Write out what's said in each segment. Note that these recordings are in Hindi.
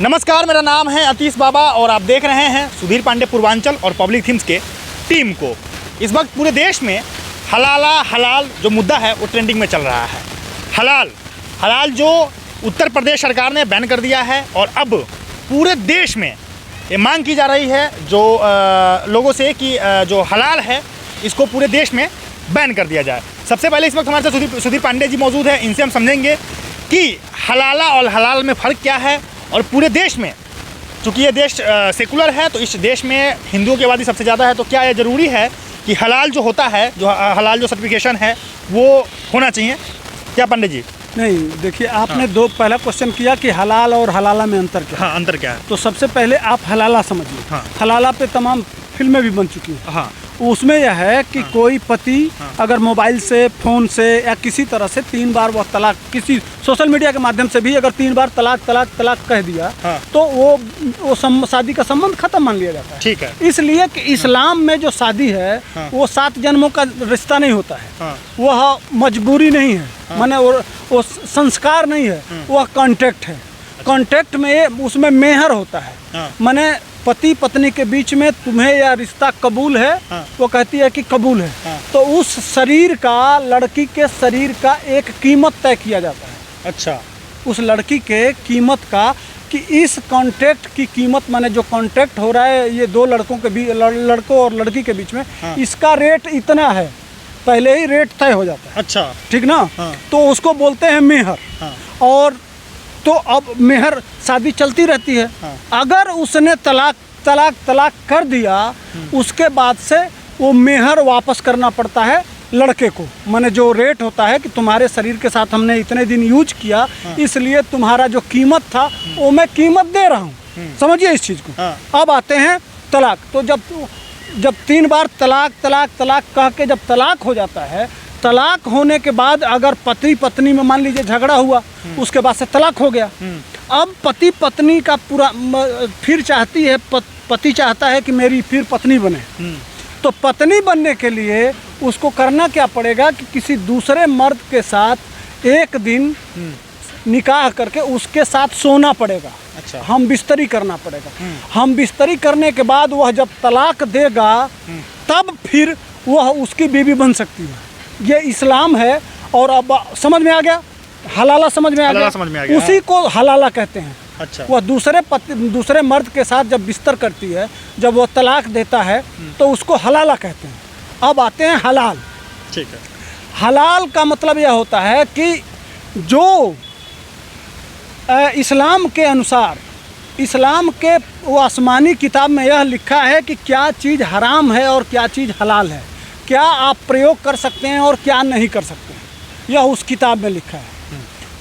नमस्कार, मेरा नाम है अतीश बाबा और आप देख रहे हैं सुधीर पांडे पूर्वांचल और पब्लिक थिंग्स के टीम को। इस वक्त पूरे देश में हलाल जो मुद्दा है वो ट्रेंडिंग में चल रहा है। हलाल जो उत्तर प्रदेश सरकार ने बैन कर दिया है और अब पूरे देश में ये मांग की जा रही है जो लोगों से कि जो हलाल है इसको पूरे देश में बैन कर दिया जाए। सबसे पहले इस वक्त हमारे साथ सुधीर पांडे जी मौजूद है। इनसे हम समझेंगे कि हलाला और हलाल में फ़र्क क्या है और पूरे देश में, चूँकि ये देश सेकुलर है तो इस देश में हिंदुओं की आबादी सबसे ज़्यादा है, तो क्या यह ज़रूरी है कि हलाल जो होता है, जो हलाल जो सर्टिफिकेशन है वो होना चाहिए क्या पंडित जी? नहीं, देखिए आपने पहला क्वेश्चन किया कि हलाल और हलाला में अंतर क्या है। अंतर क्या है? तो सबसे पहले आप हलाला समझिए। हलाला पे तमाम फिल्में भी बन चुकी हैं। उसमें यह है कि कोई पति अगर मोबाइल से, फ़ोन से या किसी तरह से 3 बार वह तलाक, किसी सोशल मीडिया के माध्यम से भी अगर 3 बार तलाक कह दिया तो वो शादी का संबंध खत्म मान लिया जाता है। ठीक है। इसलिए कि इस्लाम में जो शादी है वो 7 जन्मों का रिश्ता नहीं होता है। वह मजबूरी नहीं है, माने वो संस्कार नहीं है, वह कॉन्ट्रैक्ट है। कॉन्ट्रैक्ट में उसमें मेहर होता है, माने पति पत्नी के बीच में तुम्हें यह रिश्ता कबूल है। वो कहती है कि कबूल है। तो उस शरीर का, लड़की के शरीर का एक कीमत तय किया जाता है। अच्छा। उस लड़की के कीमत का कि इस कॉन्ट्रैक्ट की कीमत, माने जो कॉन्ट्रैक्ट हो रहा है ये 2 लड़कों के बीच, लड़कों और लड़की के बीच में, इसका रेट इतना है, पहले ही रेट तय हो जाता है। अच्छा, ठीक ना। तो उसको बोलते हैं मेहर। और तो अब मेहर, शादी चलती रहती है। अगर उसने तलाक कर दिया, उसके बाद से वो मेहर वापस करना पड़ता है लड़के को। माने जो रेट होता है कि तुम्हारे शरीर के साथ हमने इतने दिन यूज किया, इसलिए तुम्हारा जो कीमत था वो मैं कीमत दे रहा हूँ। समझिए इस चीज़ को। अब आते हैं तलाक। तो जब 3 बार तलाक कह के जब तलाक हो जाता है, तलाक होने के बाद अगर पति पत्नी में मान लीजिए झगड़ा हुआ, उसके बाद से तलाक हो गया। अब पति पत्नी का पूरा फिर चाहती है, पति चाहता है कि मेरी फिर पत्नी बने। तो पत्नी बनने के लिए उसको करना क्या पड़ेगा कि किसी दूसरे मर्द के साथ एक दिन निकाह करके उसके साथ सोना पड़ेगा। अच्छा। हम बिस्तरी करना पड़ेगा। हम बिस्तरी करने के बाद वह जब तलाक देगा तब फिर वह उसकी बीवी बन सकती है। ये इस्लाम है। और अब समझ में आ गया, हलाला समझ में आ गया। उसी को हलाला कहते हैं। अच्छा। वह दूसरे मर्द के साथ जब बिस्तर करती है, जब वह तलाक देता है तो उसको हलाला कहते हैं। अब आते हैं हलाल। ठीक है। हलाल का मतलब यह होता है कि जो इस्लाम के अनुसार, इस्लाम के वो आसमानी किताब में यह लिखा है कि क्या चीज़ हराम है और क्या चीज़ हलाल है, क्या आप प्रयोग कर सकते हैं और क्या नहीं कर सकते हैं, यह उस किताब में लिखा है।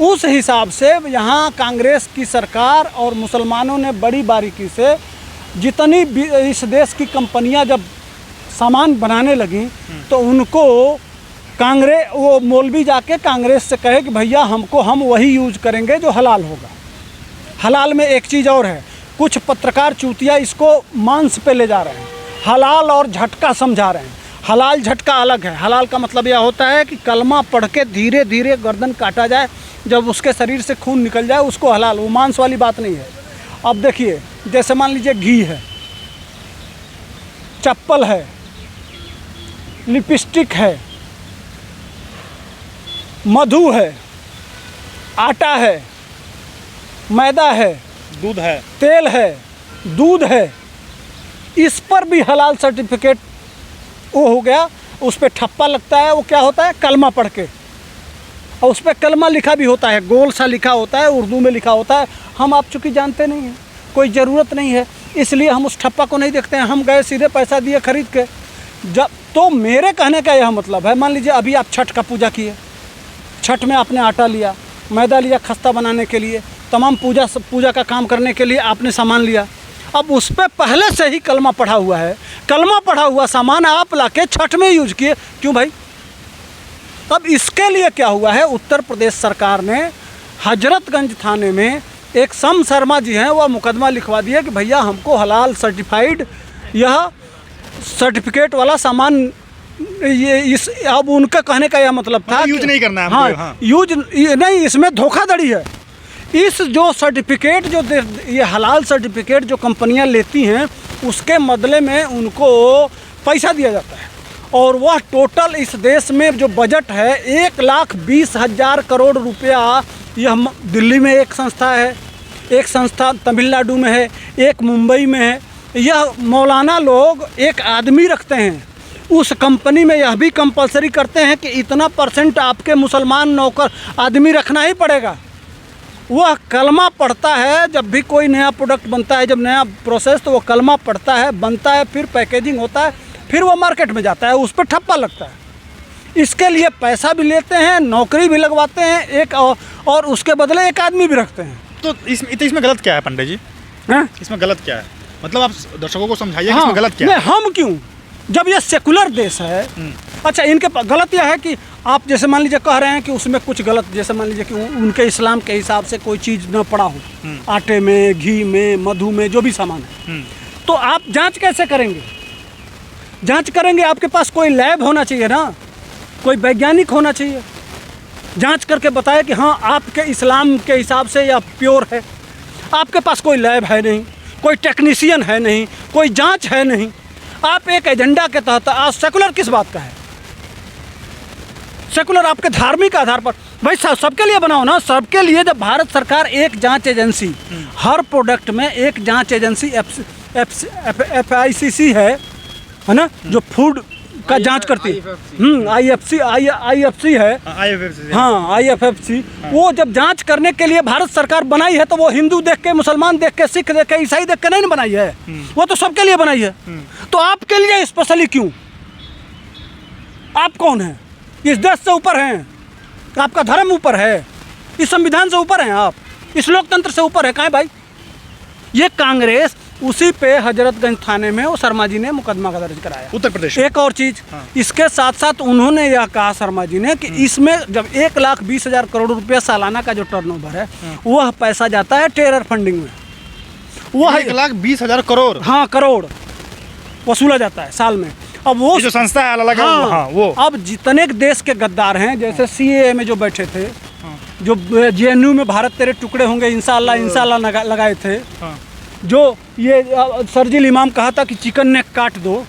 उस हिसाब से यहाँ कांग्रेस की सरकार और मुसलमानों ने बड़ी बारीकी से जितनी इस देश की कंपनियाँ जब सामान बनाने लगी तो उनको वो मौलवी जाके कांग्रेस से कहे कि भैया हम वही यूज करेंगे जो हलाल होगा। हलाल में एक चीज़ और है, कुछ पत्रकार चूतिया इसको मांस पे ले जा रहे हैं, हलाल और झटका समझा रहे हैं। हलाल झटका अलग है। हलाल का मतलब यह होता है कि कलमा पढ़ के धीरे धीरे गर्दन काटा जाए, जब उसके शरीर से खून निकल जाए उसको हलाल। वो मांस वाली बात नहीं है। अब देखिए, जैसे मान लीजिए घी है, चप्पल है, लिपस्टिक है, मधु है, आटा है, मैदा है, दूध है, तेल है, दूध है, इस पर भी हलाल सर्टिफिकेट वो हो गया। उस पर ठप्पा लगता है। वो क्या होता है, कलमा पढ़ के, और उस पर कलमा लिखा भी होता है, गोल सा लिखा होता है, उर्दू में लिखा होता है। हम आप चूँकि जानते नहीं हैं, कोई ज़रूरत नहीं है, इसलिए हम उस ठप्पा को नहीं देखते हैं। हम गए सीधे पैसा दिए खरीद के। जब तो मेरे कहने का यह मतलब है, मान लीजिए अभी आप छठ का पूजा किए, छठ में आपने आटा लिया, मैदा लिया खस्ता बनाने के लिए, तमाम पूजा का काम करने के लिए आपने सामान लिया। अब उस पर पहले से ही कलमा पढ़ा हुआ है। कलमा पढ़ा हुआ सामान आप लाके छठ में यूज किए, क्यों भाई? तब इसके लिए क्या हुआ है, उत्तर प्रदेश सरकार ने हजरतगंज थाने में एक सम शर्मा जी हैं, वह मुकदमा लिखवा दिया कि भैया हमको हलाल सर्टिफाइड यह सर्टिफिकेट वाला सामान, ये इस अब उनका कहने का यह मतलब था यूज नहीं करना है। हाँ, यूज नहीं, इसमें धोखाधड़ी है। इस जो सर्टिफिकेट ये हलाल सर्टिफिकेट जो कंपनियां लेती हैं उसके बदले में उनको पैसा दिया जाता है, और वह टोटल इस देश में जो बजट है 1,20,000 करोड़ रुपया। यह दिल्ली में एक संस्था है, एक संस्था तमिलनाडु में है, एक मुंबई में है। यह मौलाना लोग एक आदमी रखते हैं, उस कंपनी में यह भी कंपलसरी करते हैं कि इतना % आपके मुसलमान नौकर आदमी रखना ही पड़ेगा। वह कलमा पढ़ता है, जब भी कोई नया प्रोडक्ट बनता है, जब नया प्रोसेस, तो वो कलमा पढ़ता है, बनता है, फिर पैकेजिंग होता है, फिर वो मार्केट में जाता है, उस पर ठप्पा लगता है। इसके लिए पैसा भी लेते हैं, नौकरी भी लगवाते हैं एक, और उसके बदले एक आदमी भी रखते हैं। तो इसमें गलत क्या है पंडित जी? हैं? इसमें गलत क्या है? मतलब आप दर्शकों को समझाइए कि हाँ, इसमें गलत क्या है? नहीं, हम क्यों, जब ये सेकुलर देश है। अच्छा, इनके गलत यह है कि आप जैसे मान लीजिए कह रहे हैं कि उसमें कुछ गलत, जैसे मान लीजिए कि उनके इस्लाम के हिसाब से कोई चीज़ न पड़ा हो, आटे में, घी में, मधु में, जो भी सामान है, तो आप जांच कैसे करेंगे? जांच करेंगे, आपके पास कोई लैब होना चाहिए ना, कोई वैज्ञानिक होना चाहिए, जांच करके बताए कि हाँ आपके इस्लाम के हिसाब से यह प्योर है। आपके पास कोई लैब है नहीं, कोई टेक्नीशियन है नहीं, कोई जांच है नहीं। आप एक एजेंडा के तहत, आज सेकुलर किस बात का है? सेकुलर आपके धार्मिक आधार पर, भाई सबके लिए बनाओ ना, सबके लिए। जब भारत सरकार एक जांच एजेंसी, हर प्रोडक्ट में एक जांच एजेंसी FICC है ना, जो फूड का जांच करती है, IFC है, हाँ IFFC। वो जब जांच करने के लिए भारत सरकार बनाई है, तो वो हिंदू देख के, मुसलमान देख के, सिख देख के, ईसाई देख के नहीं बनाई है, वो तो सबके लिए बनाई है। तो आपके लिए स्पेशली क्यों? आप कौन हैं? इस देश से ऊपर हैं, आपका धर्म ऊपर है, इस संविधान से ऊपर हैं, आप इस लोकतंत्र से ऊपर है। कहाँ भाई? ये कांग्रेस, उसी पे हजरतगंज थाने में वो शर्मा जी ने मुकदमा का दर्ज कराया, उत्तर प्रदेश। एक और चीज़, इसके साथ साथ उन्होंने यह कहा, शर्मा जी ने, कि इसमें जब 1,20,000 करोड़ रुपया सालाना का जो टर्नओवर है, वह पैसा जाता है टेरर फंडिंग में। वह 1,20,000 करोड़, हाँ, करोड़ वसूला जाता है साल में। अब वो जो संस्था है अलग, वो अब जितने देश के गद्दार हैं, जैसे CAA में जो बैठे थे, जो JNU में भारत तेरे टुकड़े होंगे इंशाल्लाह लगाए थे, जो ये सरजिल इमाम कहा था कि चिकन नेक काट दो,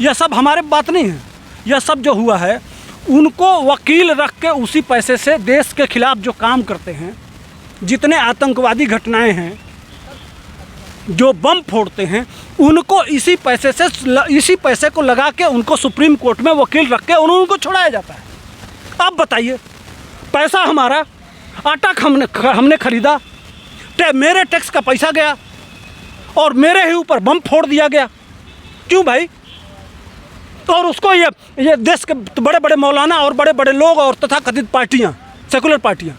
यह सब हमारे बात नहीं है। यह सब जो हुआ है, उनको वकील रख के उसी पैसे से देश के खिलाफ जो काम करते हैं, जितने आतंकवादी घटनाएं हैं, जो बम फोड़ते हैं, उनको इसी पैसे को लगा के उनको सुप्रीम कोर्ट में वकील रख के उनको छुड़ाया जाता है। अब बताइए, पैसा हमारा, आटा हमने खरीदा, मेरे टैक्स का पैसा गया और मेरे ही ऊपर बम फोड़ दिया गया। क्यों भाई? और उसको ये देश के बड़े बड़े मौलाना और बड़े बड़े लोग और तथाकथित पार्टियाँ, सेकुलर पार्टियाँ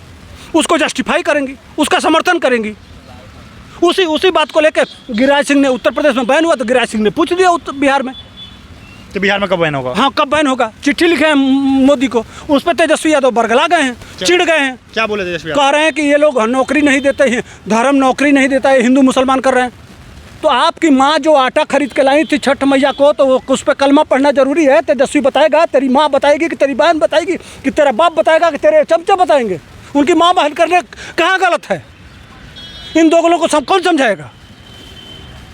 उसको जस्टिफाई करेंगी, उसका समर्थन करेंगी। उसी बात को लेकर गिरिराज सिंह ने, उत्तर प्रदेश में बैन हुआ तो गिरिराज सिंह ने पूछ दिया बिहार में, तो बिहार में कब बैन होगा? हाँ, कब बैन होगा? चिट्ठी लिखे हैं मोदी को, उस पर तेजस्वी यादव बरगला गए हैं, चिढ़ गए हैं। क्या बोले तेजस्वी? कह रहे हैं कि ये लोग नौकरी नहीं देते हैं, धर्म नौकरी नहीं देता है, हिंदू मुसलमान कर रहे हैं। तो आपकी माँ जो आटा खरीद के लाई थी छठ मैया को, तो उस पर कलमा पढ़ना जरूरी है? तेजस्वी बताएगा, तेरी माँ बताएगी, कि तेरी बहन बताएगी, कि तेरा बाप बताएगा, कि तेरे चमचे बताएंगे? उनकी माँ बहन करने कहाँ गलत है? इन दोगलों को सब कौन समझाएगा?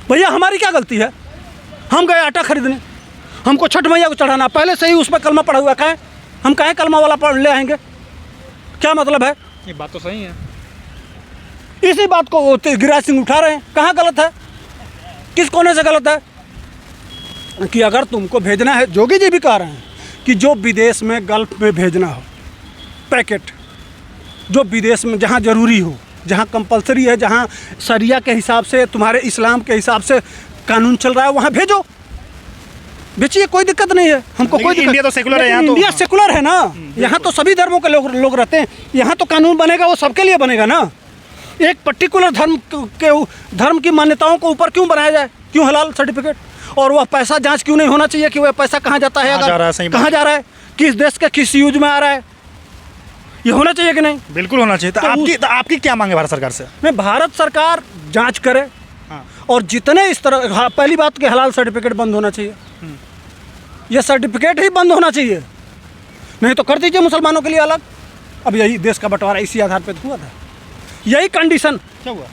भैया हमारी क्या गलती है? हम गए आटा खरीदने, हमको छठ मैया को चढ़ाना, पहले से ही उस पर कलमा पड़ा हुआ है, हम कहें कलमा वाला पढ़ ले आएंगे? क्या मतलब है? ये बात तो सही है। इसी बात को गिरिराज सिंह उठा रहे हैं, कहाँ गलत है? किस कोने से गलत है? कि अगर तुमको भेजना है, जोगी जी भी कह रहे हैं कि जो विदेश में, गल्फ में भेजना हो पैकेट, जो विदेश में जहाँ ज़रूरी हो, जहाँ कंपलसरी है, जहाँ शरिया के हिसाब से, तुम्हारे इस्लाम के हिसाब से कानून चल रहा है, वहाँ भेजो, बेचिए, कोई दिक्कत नहीं है हमको। कोई दिक्कत, इंडिया तो सेकुलर है, यहाँ तो इंडिया सेकुलर है ना, यहाँ तो सभी धर्मों के लोग रहते हैं। यहाँ तो कानून बनेगा वो सबके लिए बनेगा ना। एक पर्टिकुलर धर्म की मान्यताओं को ऊपर क्यों बनाया जाए? क्यों हलाल सर्टिफिकेट? और वह पैसा जांच क्यों नहीं होना चाहिए कि वह पैसा कहाँ जाता है, कहाँ जा रहा है, किस देश के किस यूज में आ रहा है? ये होना चाहिए कि नहीं? बिल्कुल होना चाहिए। तो आपकी क्या मांग है भारत सरकार से? मैं, भारत सरकार जांच करे, और जितने इस तरह, पहली बात कि हलाल सर्टिफिकेट बंद होना चाहिए, ये सर्टिफिकेट ही बंद होना चाहिए, नहीं तो कर दीजिए मुसलमानों के लिए अलग। अब यही देश का बंटवारा इसी आधार पर हुआ था यही कंडीशन क्या हुआ?